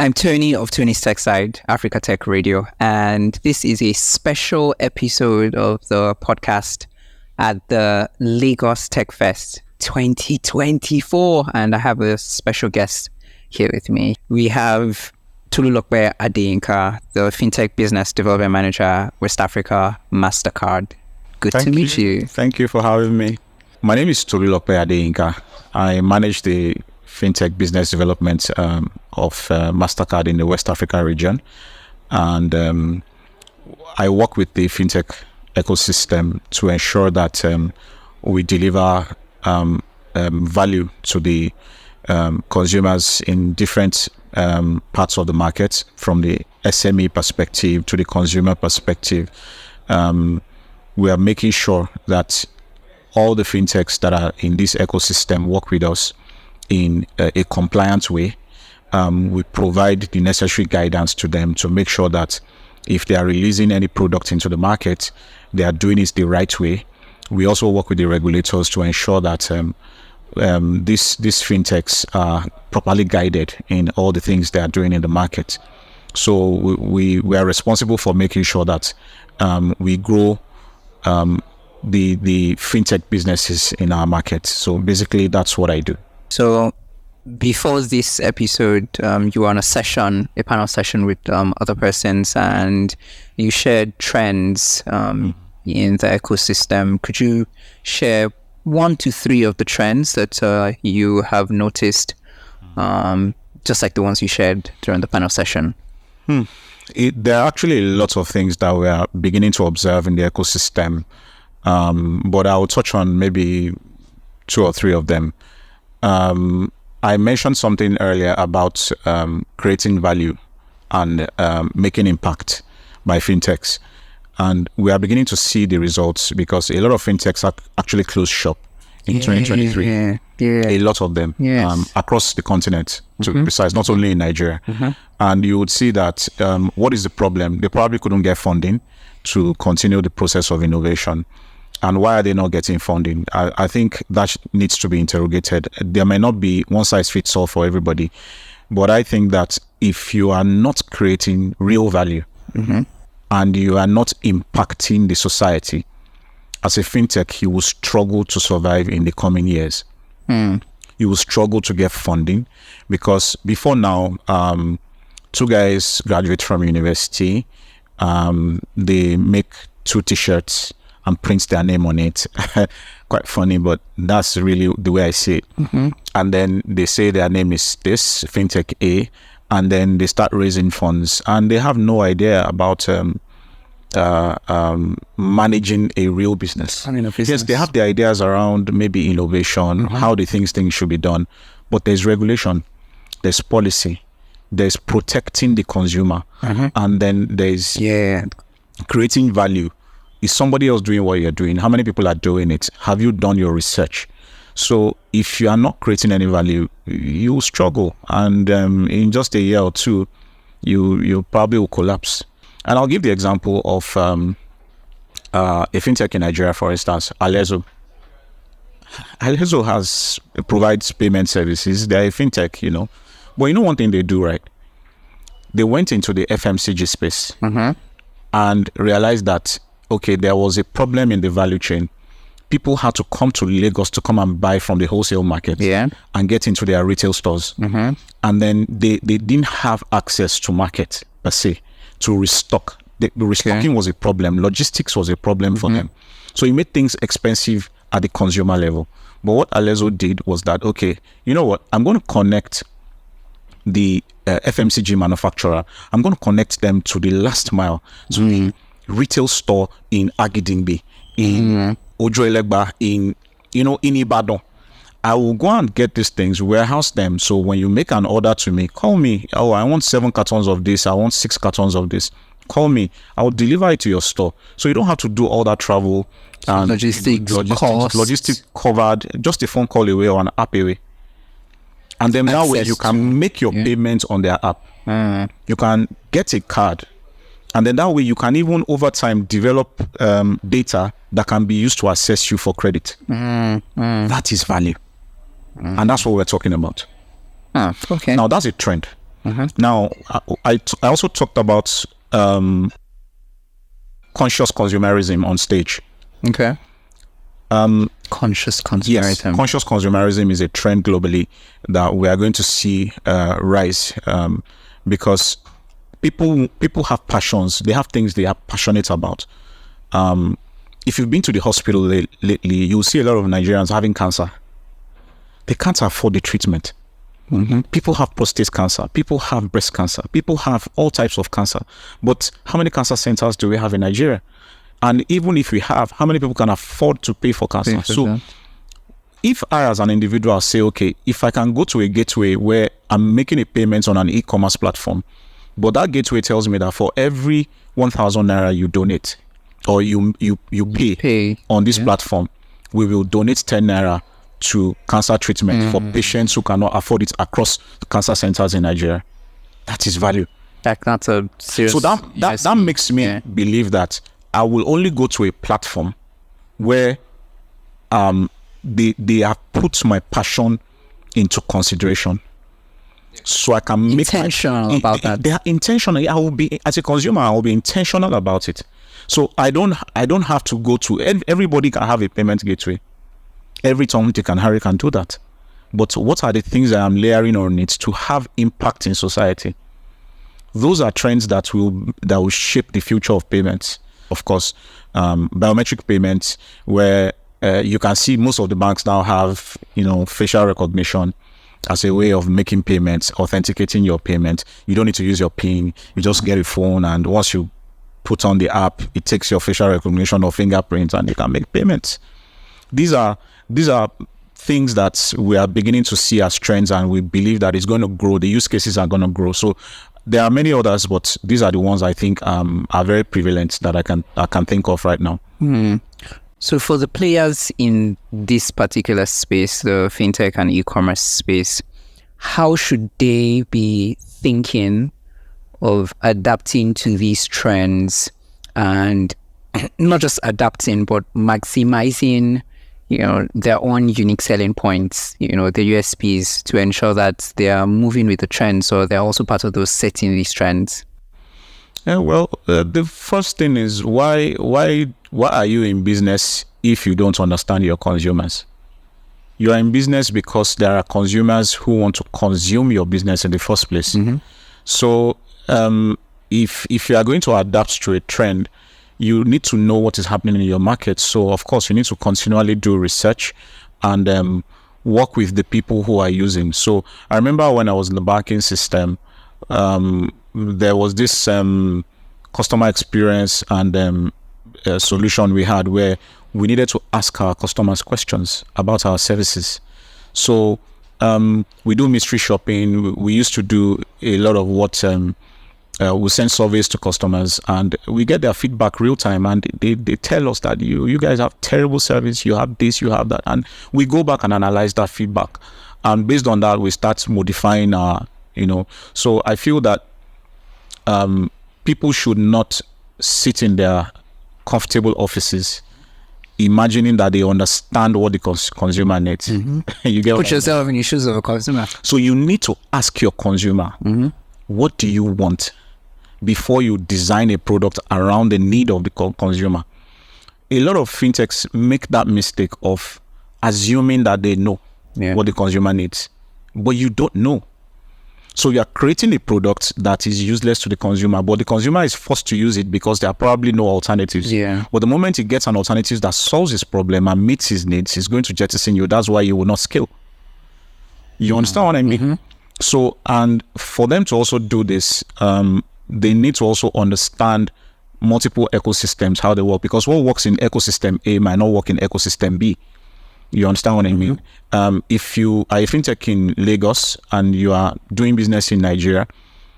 I'm Tony of Tony's Tech Side, Africa Tech Radio, and this is a special episode of the podcast at the Lagos Tech Fest 2024, and I have a special guest here with me. We have Temitope Adeyinka, the FinTech Business Development Manager, West Africa, Mastercard. Good to meet you. Thank you for having me. My name is Temitope Adeyinka. I manage the FinTech Business Development of Mastercard in the West Africa region. And I work with the FinTech ecosystem to ensure that we deliver value to the consumers in different parts of the market, from the SME perspective to the consumer perspective. We are making sure that all the fintechs that are in this ecosystem work with us in a compliant way. We provide the necessary guidance to them to make sure that if they are releasing any product into the market, they are doing it the right way. We also work with the regulators to ensure that these fintechs are properly guided in all the things they are doing in the market. So we are responsible for making sure that we grow the fintech businesses in our market. So basically, that's what I do. So before this episode, you were on a panel session with other persons, and you shared trends in the ecosystem. Could you share 1 to 3 of the trends that you have noticed, just like the ones you shared during the panel session? There are actually lots of things that we are beginning to observe in the ecosystem, but I will touch on maybe 2 or 3 of them. I mentioned something earlier about creating value and making impact by fintechs. And we are beginning to see the results, because a lot of fintechs actually closed shop in 2023. Yeah. A lot of them across the continent, to be precise, not only in Nigeria. And you would see that what is the problem? They probably couldn't get funding to continue the process of innovation. And why are they not getting funding? I think that needs to be interrogated. There may not be one size fits all for everybody, but I think that if you are not creating real value and you are not impacting the society, as a fintech, you will struggle to survive in the coming years. You will struggle to get funding, because before now, 2 guys graduate from university, they make 2 t-shirts and print their name on it. Quite funny, but that's really the way I see it. And then they say their name is this, FinTech A, and then they start raising funds, and they have no idea about managing a real business. Yes, they have the ideas around maybe innovation, how they think things should be done, but there's regulation, there's policy, there's protecting the consumer, and then there's creating value. Is somebody else doing what you're doing? How many people are doing it? Have you done your research? So if you are not creating any value, you will struggle, and in just a year or 2, you probably will collapse. And I'll give the example of a fintech in Nigeria, for instance, Alezo. Alezo provides payment services. They're a fintech, But you know one thing they do, right? They went into the FMCG space and realized that, okay, there was a problem in the value chain. People had to come to Lagos to come and buy from the wholesale market and get into their retail stores. And then they didn't have access to market per se to restock. The restocking was a problem. Logistics was a problem for them. So it made things expensive at the consumer level. But what Alezo did was that, okay, you know what? I'm going to connect the FMCG manufacturer. I'm going to connect them to the last mile, to the retail store in Agidingbi, in Ojo-Elegba, in Ibadan. I will go and get these things, warehouse them. So when you make an order to me, call me. Oh, I want 7 cartons of this. I want 6 cartons of this. Call me. I will deliver it to your store. So you don't have to do all that travel and logistics covered, just a phone call away or an app away. And then that way you can make your payments on their app. You can get a card. And then that way you can even over time develop data that can be used to assess you for credit. That is value. And that's what we're talking about. Okay. Now that's a trend. Now, I also talked about conscious consumerism on stage. Okay. Conscious consumerism. Yes, conscious consumerism is a trend globally that we are going to see rise because people have passions. They have things they are passionate about. If you've been to the hospital lately, you'll see a lot of Nigerians having cancer. They can't afford the treatment. People have prostate cancer. People have breast cancer. People have all types of cancer. But how many cancer centers do we have in Nigeria? And even if we have, how many people can afford to pay for cancer? So if I, as an individual, say, okay, if I can go to a gateway where I'm making a payment on an e-commerce platform, but that gateway tells me that for every 1,000 naira you donate or you pay on this platform, we will donate 10 naira to cancer treatment for patients who cannot afford it across the cancer centers in Nigeria. That is value. That's a serious. So that makes me believe that I will only go to a platform where they have put my passion into consideration, so I can make intentional about that. They are intentional. I will be, as a consumer, I will be intentional about it. So I don't have to go to everybody can have a payment gateway. Every Tom, Dick, and Harry can do that. But what are the things that I'm layering on it to have impact in society? Those are trends that will shape the future of payments. Of course, biometric payments, where you can see most of the banks now have, facial recognition as a way of making payments, authenticating your payment. You don't need to use your PIN. You just get a phone, and once you put on the app, it takes your facial recognition or fingerprint, and you can make payments. These are things that we are beginning to see as trends, and we believe that it's going to grow. The use cases are going to grow. So there are many others, but these are the ones I think are very prevalent that I can think of right now. So for the players in this particular space, the fintech and e-commerce space, how should they be thinking of adapting to these trends, and not just adapting, but maximizing their own unique selling points, the USPs, to ensure that they are moving with the trends, or they're also part of those setting these trends? The first thing is why are you in business if you don't understand your consumers? You are in business because there are consumers who want to consume your business in the first place. So if you are going to adapt to a trend, you need to know what is happening in your market. So, of course, you need to continually do research and work with the people who are using. So, I remember when I was in the banking system, there was this customer experience and solution we had where we needed to ask our customers questions about our services. So, we do mystery shopping. We used to do a lot of what... we send surveys to customers, and we get their feedback real time, and they tell us that you guys have terrible service, you have this, you have that, and we go back and analyze that feedback, and based on that we start modifying our so I feel that people should not sit in their comfortable offices imagining that they understand what the consumer needs. You get put yourself in the shoes of a consumer. So you need to ask your consumer, what do you want, before you design a product around the need of the consumer. A lot of fintechs make that mistake of assuming that they know what the consumer needs, but you don't know. So you are creating a product that is useless to the consumer, but the consumer is forced to use it because there are probably no alternatives. But the moment he gets an alternative that solves his problem and meets his needs, he's going to jettison you. That's why you will not scale. You understand what I mean? So, and for them to also do this, they need to also understand multiple ecosystems, how they work, because what works in ecosystem A might not work in ecosystem B. You understand what I mean? If you are a fintech in Lagos and you are doing business in Nigeria,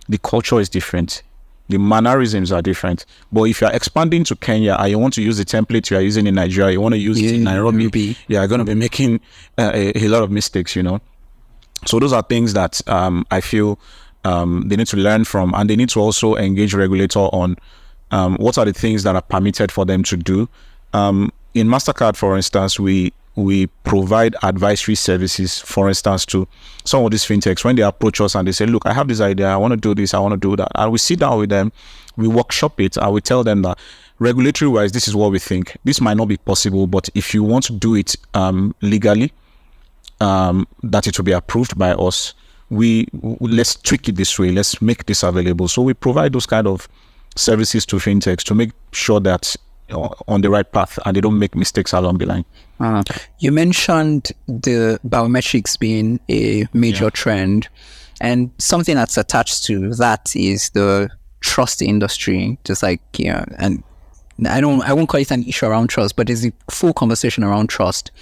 the culture is different. The mannerisms are different. But if you are expanding to Kenya and you want to use the template you are using in Nigeria, you want to use it in Nairobi, you are going to be making a lot of mistakes, So those are things that I feel they need to learn from, and they need to also engage regulator on what are the things that are permitted for them to do. in Mastercard, for instance, we provide advisory services, for instance, to some of these fintechs when they approach us and they say, look, I have this idea, I want to do this, I want to do that. And we sit down with them, we workshop it, and we tell them that regulatory wise, this is what we think. This might not be possible, but if you want to do it legally, that it will be approved by us, let's tweak it this way, let's make this available. So we provide those kind of services to fintechs to make sure that on the right path and they don't make mistakes along the line. You mentioned the biometrics being a major trend, and something that's attached to that is the trust industry. Just like, and I won't call it an issue around trust, but there's a full conversation around trust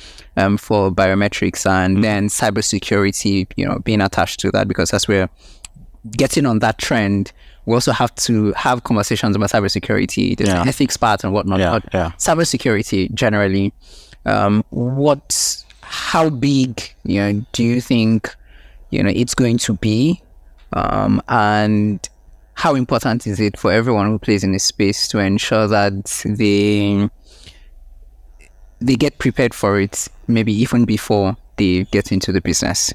for biometrics, and then cybersecurity, being attached to that, because as we're getting on that trend, we also have to have conversations about cybersecurity, the ethics part and whatnot. But cybersecurity generally, how big, do you think, it's going to be, and how important is it for everyone who plays in this space to ensure that they get prepared for it, maybe even before they get into the business?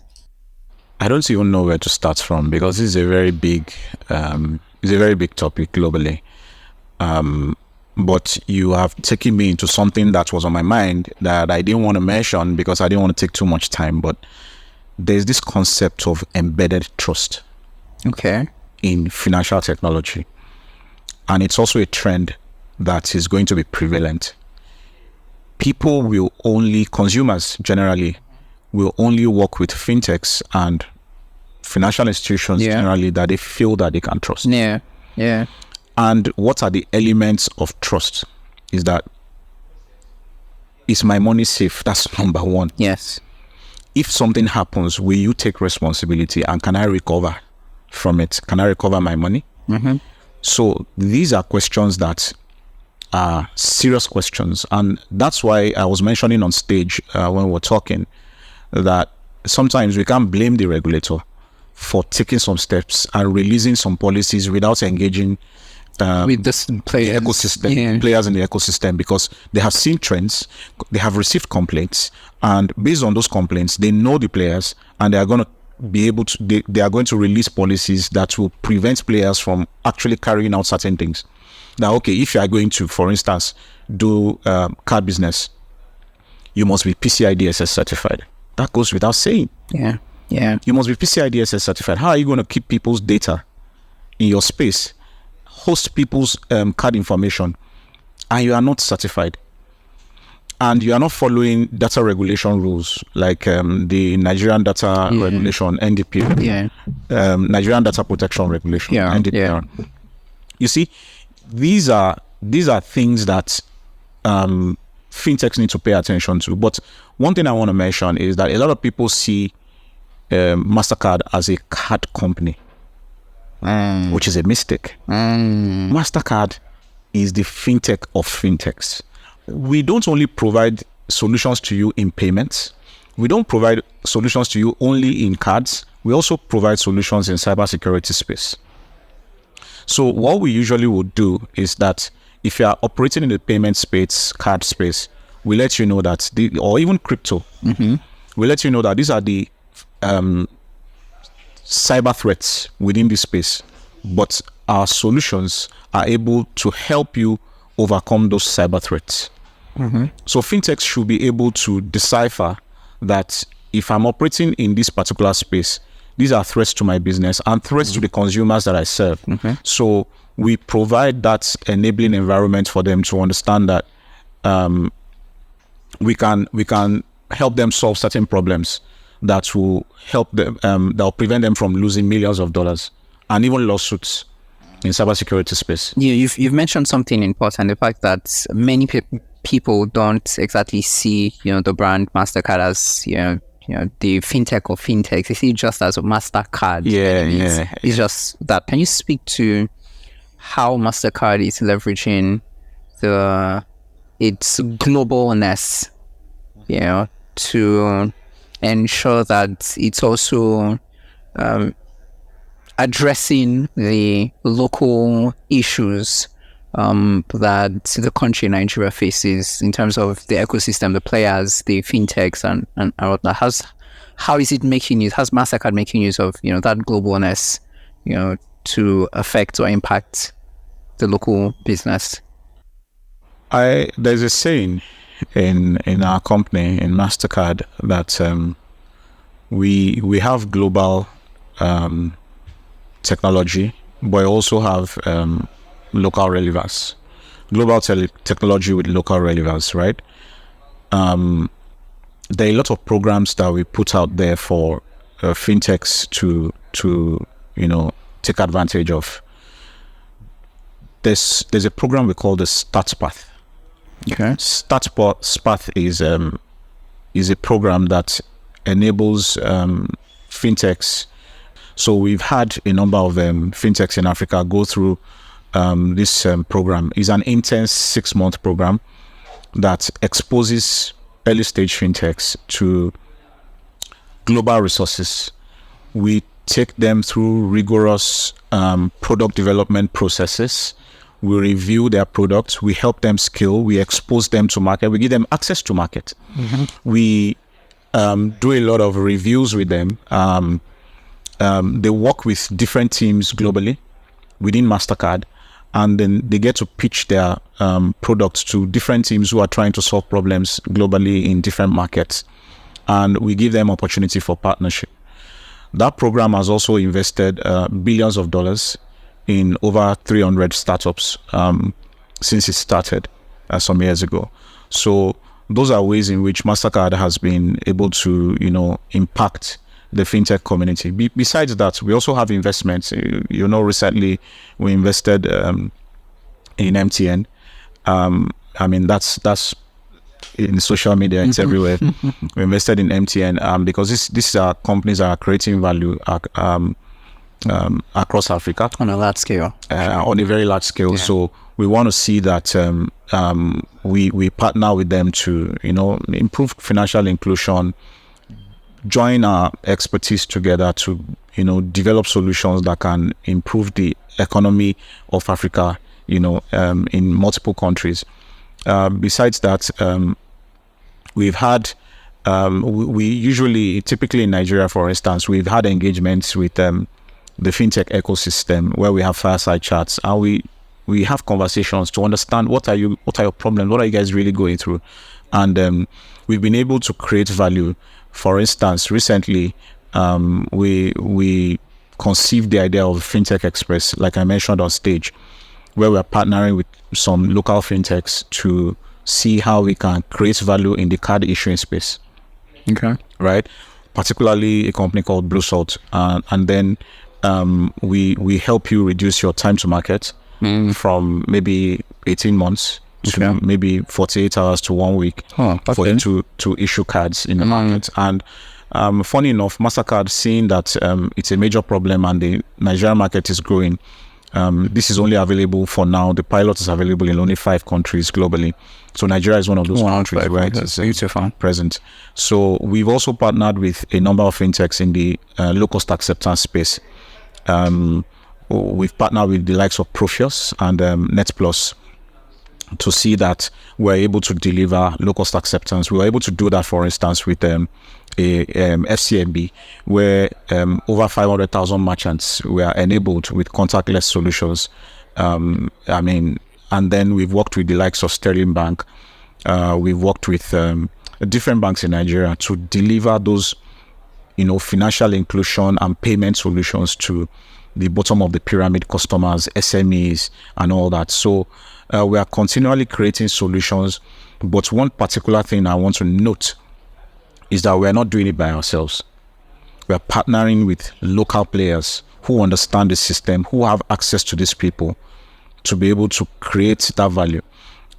I don't even know where to start from, because this is a very big topic globally. But you have taken me into something that was on my mind that I didn't want to mention because I didn't want to take too much time. But there's this concept of embedded trust. Okay. In financial technology. And it's also a trend that is going to be prevalent. Consumers generally, will only work with fintechs and financial institutions generally that they feel that they can trust. Yeah. And what are the elements of trust? Is that, is my money safe? That's number one. Yes. If something happens, will you take responsibility, and can I recover from it? Can I recover my money? Mm-hmm. So these are questions that are serious questions, and that's why I was mentioning on stage when we were talking that sometimes we can't blame the regulator for taking some steps and releasing some policies without engaging with this players. Players in the ecosystem, because they have seen trends, they have received complaints, and based on those complaints, they know the players, and they are going to be able to, they are going to release policies that will prevent players from actually carrying out certain things. Now, okay, if you are going to, for instance, do card business, you must be PCI DSS certified. That goes without saying. Yeah. You must be PCI DSS certified. How are you going to keep people's data in your space, host people's card information, and you are not certified? And you are not following data regulation rules like the Nigerian Data Regulation, NDP, Nigerian Data Protection Regulation, NDPR. You see, these are things that fintechs need to pay attention to. But one thing I want to mention is that a lot of people see Mastercard as a card company, which is a mistake. Mastercard is the fintech of fintechs. We don't only provide solutions to you in payments. We don't provide solutions to you only in cards. We also provide solutions in cybersecurity space. So what we usually would do is that if you are operating in the payment space, card space, we let you know that, or even crypto, we let you know that these are the cyber threats within this space. But our solutions are able to help you overcome those cyber threats. So fintechs should be able to decipher that if I'm operating in this particular space, these are threats to my business and threats to the consumers that I serve. So we provide that enabling environment for them to understand that we can help them solve certain problems that will help them, that will prevent them from losing millions of dollars and even lawsuits in cybersecurity space. Yeah, you've mentioned something important, the fact that many people don't exactly see, the brand Mastercard as, the fintech of fintechs. They see it just as a Mastercard. It's just that. Can you speak to how Mastercard is leveraging its globalness, to ensure that it's also addressing the local issues that the country Nigeria faces in terms of the ecosystem, the players, the fintechs, and all that? How is it making use? How's Mastercard making use of that globalness, to affect or impact the local business? There's a saying in our company, in Mastercard, that we have global technology, but also have local relevance. Global technology with local relevance, right? There are a lot of programs that we put out there for fintechs to take advantage of. There's a program we call the Start Path. Okay. Start Path is a program that enables fintechs. So we've had a number of fintechs in Africa go through this program. It's an intense 6-month program that exposes early stage fintechs to global resources. We take them through rigorous product development processes. We review their products. We help them scale. We expose them to market. We give them access to market. Mm-hmm. We do a lot of reviews with them. They work with different teams globally within Mastercard, and then they get to pitch their products to different teams who are trying to solve problems globally in different markets. And we give them opportunity for partnership. That program has also invested billions of dollars in over 300 startups since it started some years ago. So those are ways in which Mastercard has been able to, impact the fintech community. Besides that, we also have investments. Recently we invested in MTN. That's in social media, it's everywhere. We invested in MTN because these are companies that are creating value across Africa on a large scale. On a very large scale. Yeah. So we want to see that we partner with them to improve financial inclusion, join our expertise together to develop solutions that can improve the economy of Africa in multiple countries. Besides that, we've had typically in Nigeria, for instance, we've had engagements with the fintech ecosystem where we have fireside chats, and we have conversations to understand what are your problems, what are you guys really going through, and we've been able to create value. For instance, recently we conceived the idea of Fintech Express, like I mentioned on stage, where we're partnering with some local fintechs to see how we can create value in the card issuing space. Okay. Right? Particularly a company called Blue Salt. And then we help you reduce your time to market from maybe 18 months to maybe 48 hours to 1 week for you to issue cards in the market. And funny enough, Mastercard, seeing that it's a major problem and the Nigerian market is growing, this is only available for now. The pilot is available in only 5 countries globally. So Nigeria is one of those countries where it's present. So we've also partnered with a number of fintechs in the low-cost acceptance space. We've partnered with the likes of Profius and NetPlus to see that we're able to deliver low-cost acceptance. We were able to do that, for instance, with a FCMB, where over 500,000 merchants were enabled with contactless solutions. And then we've worked with the likes of Sterling Bank. We've worked with different banks in Nigeria to deliver those, financial inclusion and payment solutions to the bottom of the pyramid customers, SMEs, and all that. So we are continually creating solutions. But one particular thing I want to note is that we're not doing it by ourselves. We're partnering with local players who understand the system, who have access to these people to be able to create that value.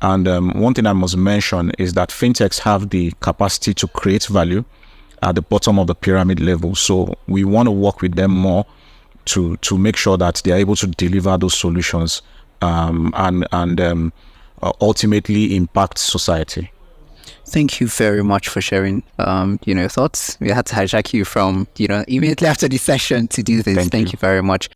And one thing I must mention is that fintechs have the capacity to create value at the bottom of the pyramid level. So we want to work with them more to make sure that they are able to deliver those solutions and ultimately impact society. Thank you very much for sharing, your thoughts. We had to hijack you from, immediately after the session to do this. Thank you very much.